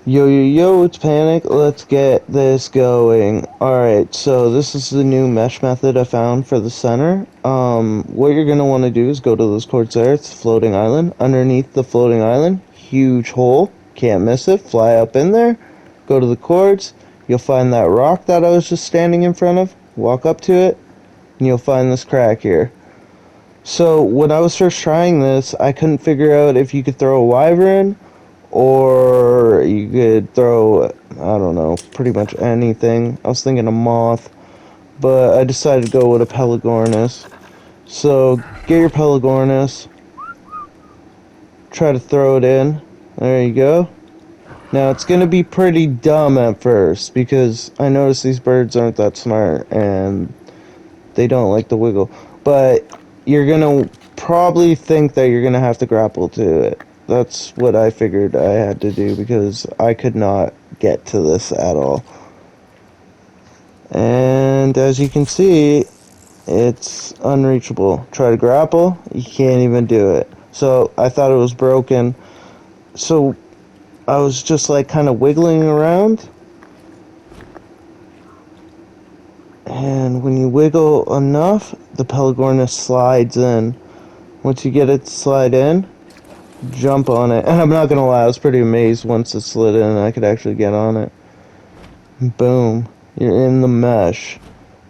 Yo, yo, yo, it's Panic. Let's get this going. Alright, so this is the new mesh method I found for the center. What you're going to want to do is go to those cords there. It's a floating island. Underneath the floating island, huge hole. Can't miss it. Fly up in there. Go to the cords. You'll find that rock that I was just standing in front of. Walk up to it, and you'll find this crack here. So, when I was first trying this, I couldn't figure out if you could throw a wyvern or you could throw, I don't know, pretty much anything. I was thinking a moth, but I decided to go with a pelagornis. So get your pelagornis, try to throw it in. There you go. Now it's going to be pretty dumb at first because I noticed these birds aren't that smart and they don't like to wiggle. But you're going to probably think that you're going to have to grapple to it. That's what I figured I had to do because I could not get to this at all. And as you can see, it's unreachable. Try to grapple, you can't even do it. So I thought it was broken. So I was just like kind of wiggling around. And when you wiggle enough, the pelagornis slides in. Once you get it to slide in, jump on it. And I'm not gonna lie, I was pretty amazed once it slid in and I could actually get on it. Boom. You're in the mesh.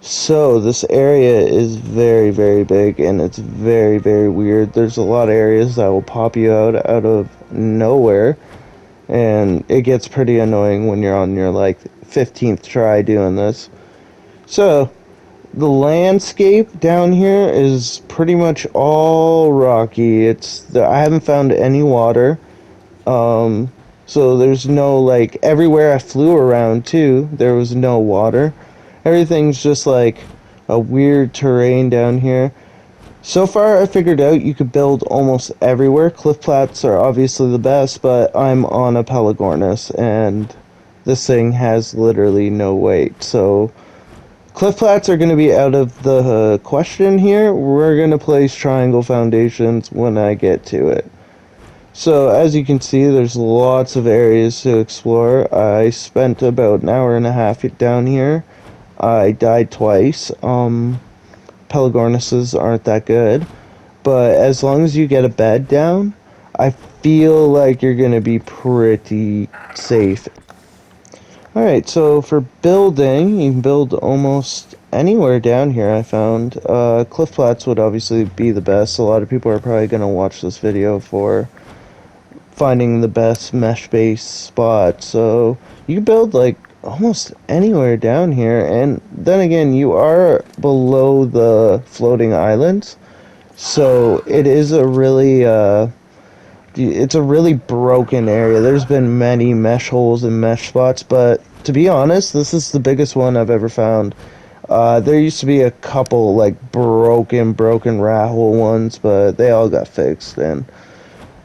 So this area is very, very big and it's very, very weird. There's a lot of areas that will pop you out of nowhere. And it gets pretty annoying when you're on your like 15th try doing this. So the landscape down here is pretty much all rocky. I haven't found any water. So there's no, like, everywhere I flew around too, there was no water. Everything's just like a weird terrain down here. So far I figured out you could build almost everywhere. Cliff plats are obviously the best, but I'm on a pelagornis and this thing has literally no weight. So cliff plats are going to be out of the question here. We're going to place triangle foundations when I get to it. So as you can see, there's lots of areas to explore. I spent about an hour and a half down here. I died twice. Pelagornises aren't that good. But as long as you get a bed down, I feel like you're going to be pretty safe. Alright, so for building, you can build almost anywhere down here, I found. Cliff Flats would obviously be the best. A lot of people are probably going to watch this video for finding the best mesh-based spot. So you can build like almost anywhere down here. And then again, you are below the floating islands. So it is a really... it's a really broken area. There's been many mesh holes and mesh spots, but to be honest, this is the biggest one I've ever found. There used to be a couple like broken rat hole ones, but they all got fixed, and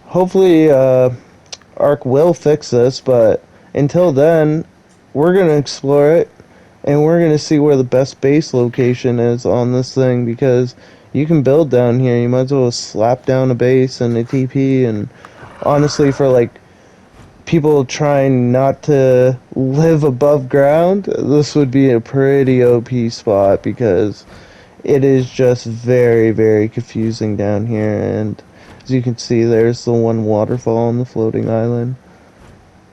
hopefully Ark will fix this, but until then, we're gonna explore it, and we're gonna see where the best base location is on this thing, because you can build down here. You might as well slap down a base and a TP, and honestly, for like people trying not to live above ground, this would be a pretty OP spot, because it is just very, very confusing down here. And as you can see, there's the one waterfall on the floating island,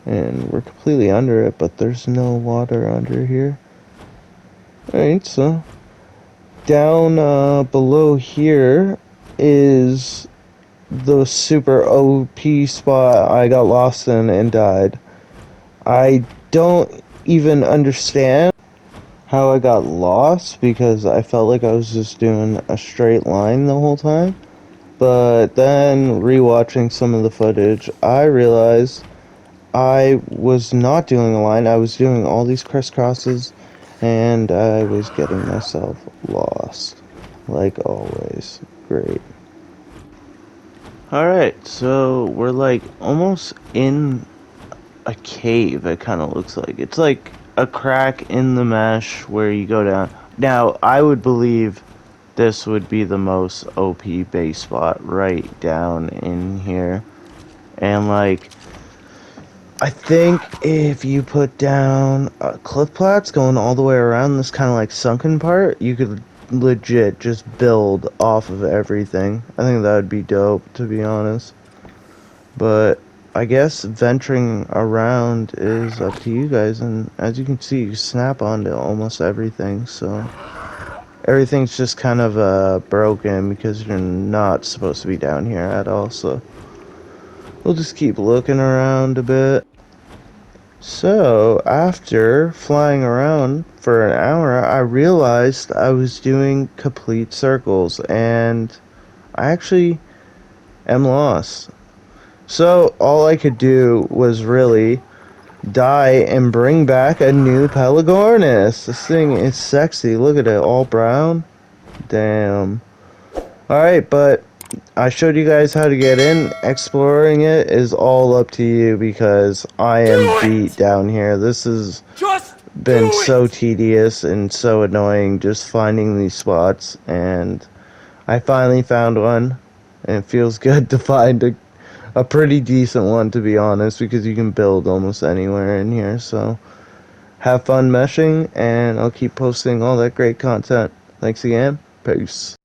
and we're completely under it, but there's no water under here. Alright, so down below here is the super OP spot I got lost in and died. I don't even understand how I got lost, because I felt like I was just doing a straight line the whole time. But then rewatching some of the footage, I realized I was not doing a line. I was doing all these crisscrosses, and I was getting myself lost, like always. Great. Alright, so we're like almost in a cave, it kind of looks like. It's like a crack in the mesh where you go down. Now, I would believe this would be the most OP base spot right down in here. And like, I think if you put down cliff plats going all the way around this kind of like sunken part, you could legit just build off of everything. I think that would be dope, to be honest. But I guess venturing around is up to you guys, and as you can see, you snap onto almost everything, so everything's just kind of broken because you're not supposed to be down here at all, so we'll just keep looking around a bit. So, after flying around for an hour, I realized I was doing complete circles, and I actually am lost. So, all I could do was really die and bring back a new pelagornis. This thing is sexy. Look at it, all brown. Damn. Alright, but I showed you guys how to get in. Exploring it is all up to you because I am beat down here. This has been so tedious and so annoying just finding these spots, and I finally found one, and it feels good to find a pretty decent one, to be honest, because you can build almost anywhere in here. So have fun meshing, and I'll keep posting all that great content. Thanks again. Peace.